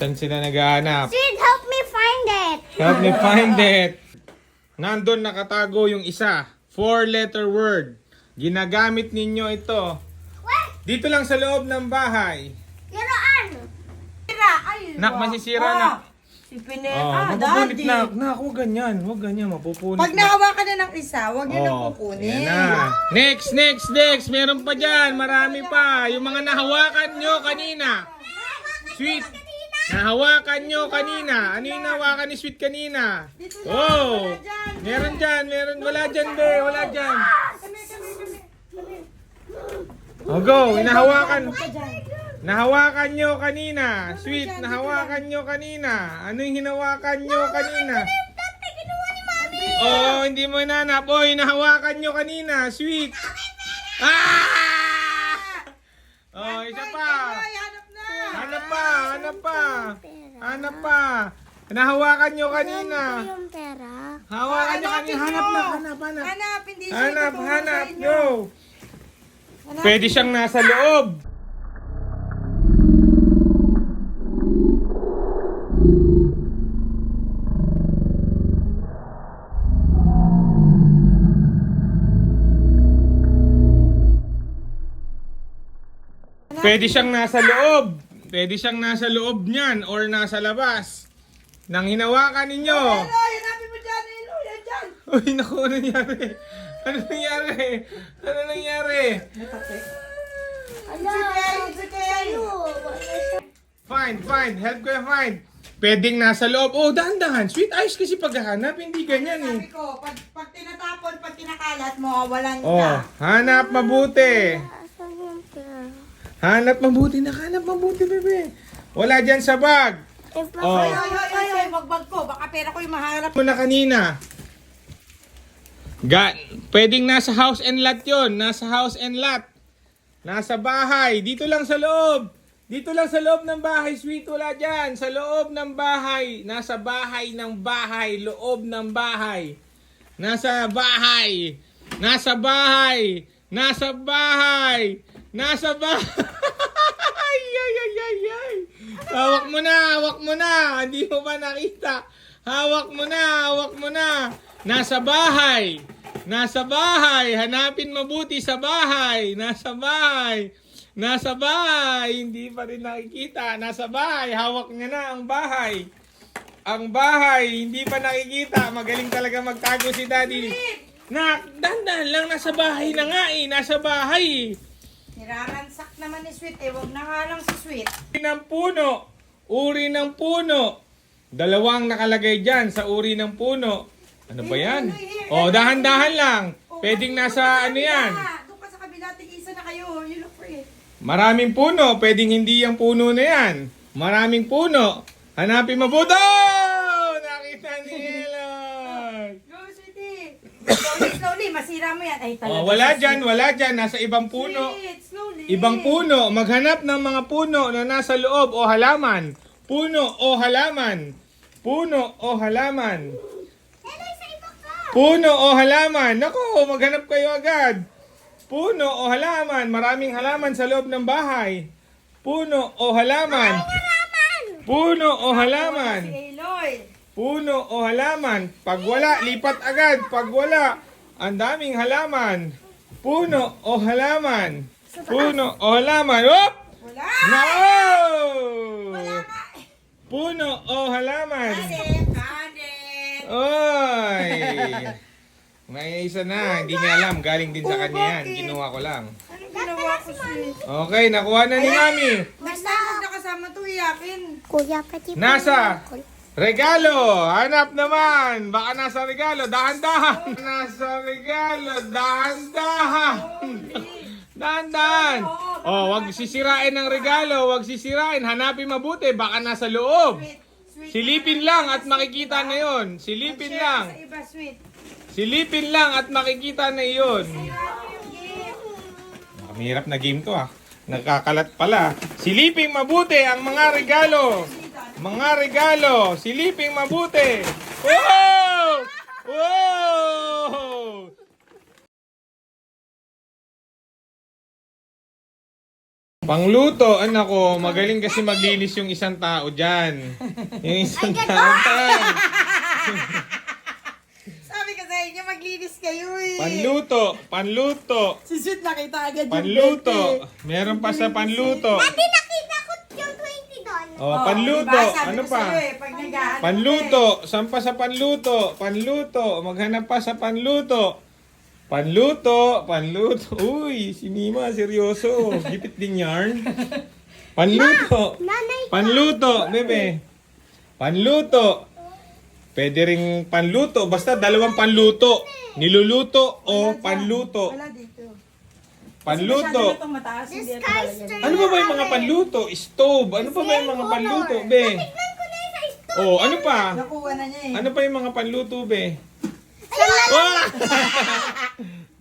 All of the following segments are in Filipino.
Saan sila naghahanap? Sid, help me find it. Help me find it. Nandun nakatago yung isa. 4-letter word. Ginagamit ninyo ito. What? Dito lang sa loob ng bahay. Yaraan. Sira, ay. Nak, masisira na. Si Pinel. Mapupunit Daddy. na. Huwag ganyan. Huwag ganyan. Mapupunit Pag nahawakan na ng isa, huwag yun ang Ayan kukunin. na. Next. Meron pa dyan. Marami pa. Yung mga nahawakan nyo kanina. Sweet. Nahawakan nyo kanina. Ano yung nahawakan ni Sweet kanina? Oh. Meron dyan. Wala dyan, be. Wala dyan. Oh, go. Nahawakan nyo kanina. Sweet, nahawakan nyo kanina. Ano yung hinawakan nyo kanina? Oh, hindi mo hinanap. Oh, hinahawakan nyo kanina. Sweet. Ah! Oh, isa pa. Hanap pa. Nahawakan nyo kanina. Yung pera. Hawakan nyo kanina. Hanap. Hanap, hindi siya Hanap. tutulong sa inyo. Go. Pwede siyang nasa loob. Pwede siyang nasa loob. Pwede siyang nasa loob niyan or nasa labas. Nang hinawakan ninyo. Eloy, hanapin mo dyan, Eloy, yan dyan. Uy, naku, ano nangyari? Ano nangyari? It's okay. Find. Help ko yung find. Pwedeng nasa loob. Oh, dahan-dahan. Sweet, ayos kasi paghahanap. Hindi ganyan eh. Sabi ko, pag tinatapon, pag kinakalat mo, walang Oh, hanap mabuti. Asan yung pera? Hanap mabuti, bebe. Wala dyan sa bag. If Oh. Ay, magbag ko. Baka pera ko yung maharap. Mo na kanina. Pwedeng nasa house and lot yon. Nasa house and lot. Nasa bahay. Dito lang sa loob. Dito lang sa loob ng bahay. Sweet, wala dyan. Sa loob ng bahay. Nasa bahay ng bahay. Loob ng bahay. Nasa bahay. Nasa bahay. Nasa bahay. Nasa bahay. Ay. Hawak mo na. Hindi mo ba nakita? Hawak mo na. Nasa bahay. Hanapin mabuti sa bahay. Nasa bahay. Hindi pa rin nakikita. Nasa bahay. Hawak niya na ang bahay. Ang bahay. Hindi pa nakikita. Magaling talaga magtago si Daddy. Dandan lang. Nasa bahay na nga eh. Nasa bahay. Niraransak naman ni Sweet eh. Huwag na nga lang si Sweet. Uri ng puno. Dalawang nakalagay dyan sa uri ng puno. Ano ba yan? Oh, dahan-dahan lang. Pwedeng nasa ano yan. Doon ka sa kabila, tig-isa na kayo. You look for it. Maraming puno. Pwedeng hindi yung puno na yan. Maraming puno. Hanapin mabuti. Oh! Nakita ni Elon. Go, Sweetie. Slowly. Masira mo yan. Ay, talaga. Oh, wala dyan. Nasa ibang puno. Sweet, slowly. Ibang puno. Maghanap ng mga puno na nasa loob o halaman. Puno o halaman. Puno o halaman. Naku, maghanap kayo agad. Puno o halaman. Maraming halaman sa loob ng bahay. Puno o halaman. Puno o halaman. Si Eloy. Puno o halaman. Pag wala, lipat agad. Pag wala, ang daming halaman. Puno o halaman. Puno o halaman. Whoop! Wala. No! Wala ka. Puno o halaman. Kanin. Oy! May isa na. Hindi niya alam. Galing din sa kanya yan. Kinuha ko lang. Anong ginawa ko, Sweet? Okay, nakuha na ni Mami. Basta huwag na kasama to, iyakin. Kuya, pati Nasa regalo. Hanap naman. Baka nasa regalo. Dahan-dahan. Nasa regalo. Dahan-dahan. Dahan-dahan. Oh, wag sisirain ng regalo. Wag sisirain. Hanapin mabuti. Baka nasa loob. Silipin lang at makikita na yon. Silipin lang. Sa iba, Sweet. Silipin lang at makikita na iyon. Mahirap na game to ah. Nagkakalat pala. Siliping mabuti ang mga regalo. Mga regalo. Siliping mabuti. Wow! Wow! Pangluto, anak ko, magaling kasi maglinis yung isang tao dyan. Yung isang tao dyan. Sabi ko sa inyo, maglinis kayo eh. Panluto. Si Sweet nakita agad yung Panluto. Meron pa sa panluto. Dati nakita ko yung 20 doon. Oh, panluto. Ano pa? Pag nag-aano Panluto. Saan pa sa panluto? Panluto. Maghanap pa sa panluto. Panluto. Uy, si Mima, seryoso. Gipit din yarn. Panluto. Nanay ko. Panluto, bebe. Panluto. Pwede ring panluto. Basta dalawang panluto. Niluluto o panluto. Wala dito. Panluto. Masyado na itong mataas, hindi ito Skies lalagyan. Ano ba ba yung mga panluto? Stove. Ano pa ba yung mga panluto, be? Tignan ko na yun sa store. Oh, ano pa? Nakuha na niya eh. Ano pa yung mga panluto, be? Ah!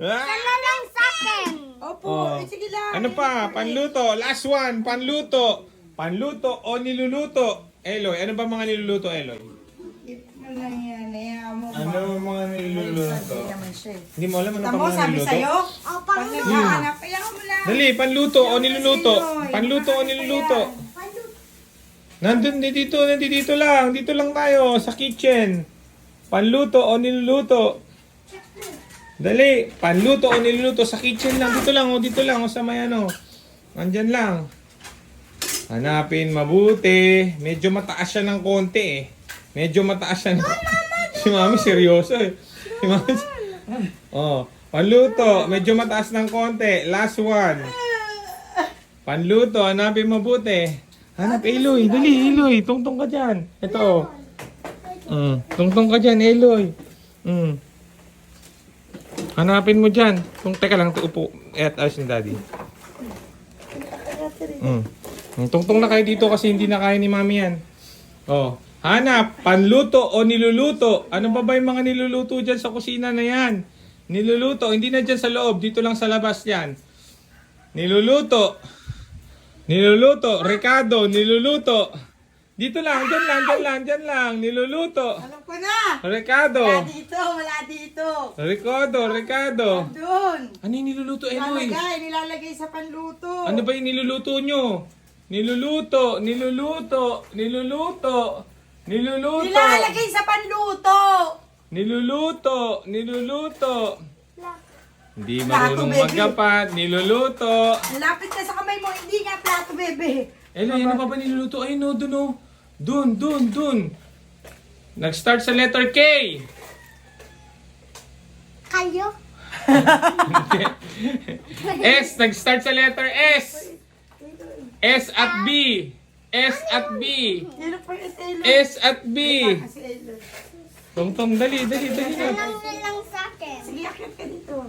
Wala lang sa akin. Opo, Oh. sige lang. Ano pa? Panluto. Last one. Panluto. Panluto o niluluto. Eloy, ano ba mga niluluto, Eloy? Ano lang yan, mo ba? Ano ba mga niluluto? Hindi naman siya eh. Hindi mo alam ano pa Tamo, mga sabi niluluto? sa'yo, O, pag pang naghahanap, ayaw mo lang. Dali, panluto o niluluto. Panluto o niluluto. Nandito lang. Dito lang tayo sa kitchen. Panluto o niluluto. Dali, panluto o niluluto sa kitchen lang. Dito lang, o sa may ano. Andyan lang. Hanapin mabuti. Medyo mataas siya ng konti eh. Medyo mataas siya ng... Si Mami seryoso eh. Si Mami... Oh, panluto. Medyo mataas ng konti. Last one. Panluto, hanapin mabuti. Hanap, Eloy. Dali, Eloy. Tungtong ka dyan. Ito. Tungtong ka dyan, Eloy. Hanapin mo dyan. Teka lang, upo. Ayos ni Daddy. Tungtong na kayo dito kasi hindi na kaya ni Mami yan. Oh. Hanap, panluto o niluluto. Ano ba ba yung mga niluluto dyan sa kusina na yan? Niluluto, hindi na dyan sa loob. Dito lang sa labas yan. Niluluto. Ricardo, niluluto. Dito lang, dyan lang. Niluluto. Alam ko na. Ricardo. Wala dito. Ricardo. Doon. Ano yung niluluto, Eloy? Nilalagay sa panluto. Ano ba yung niluluto nyo? Niluluto. Nilalagay sa panluto. Niluluto. Hindi Plato, marunong baby. magkapat. Niluluto. Lapit ka sa kamay mo, hindi nga plato, bebe. Eloy, ano pa ba niluluto? Ay, no, dun, oh. Dun. Nag-start sa letter K. Kayo? S, nag-start sa letter S. S at B. Yun po yung Elo. S at B. Kasi Elo. Tungtong, dali na. Lang sa akin. Sige, akit ka dito.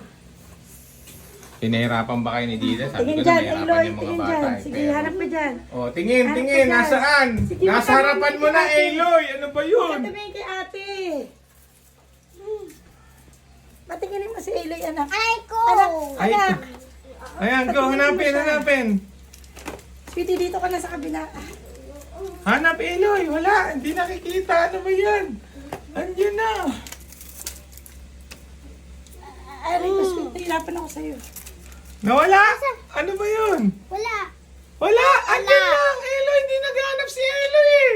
Pinahirapan ba kayo ni Dida? Sabi ko Tingin na dyan, mahirapan Eloy. yung mga Tingin bata. dyan. eh. Sige, Pero- hanap mo dyan. Oh, tingin. Hanap ka dyan. Nasaan? Sige, Nasa baka harapan mo na, ate. Eloy. Ano ba yun? Tumingin kay ate. Patinginin mo si Eloy, anak. Ay ko. Ay, Anak. ayan, go. Hanapin. Sweetie, dito ka na sa kabila. Hanap, Eloy. Wala. Hindi nakikita. Ano ba yan? Andiyan na. Ay, ko, sweetie, hilapan ako sa'yo. Nawala? Ano ba yun? Wala. Wala. Andiyan lang. Eloy, hindi naghanap si Eloy eh.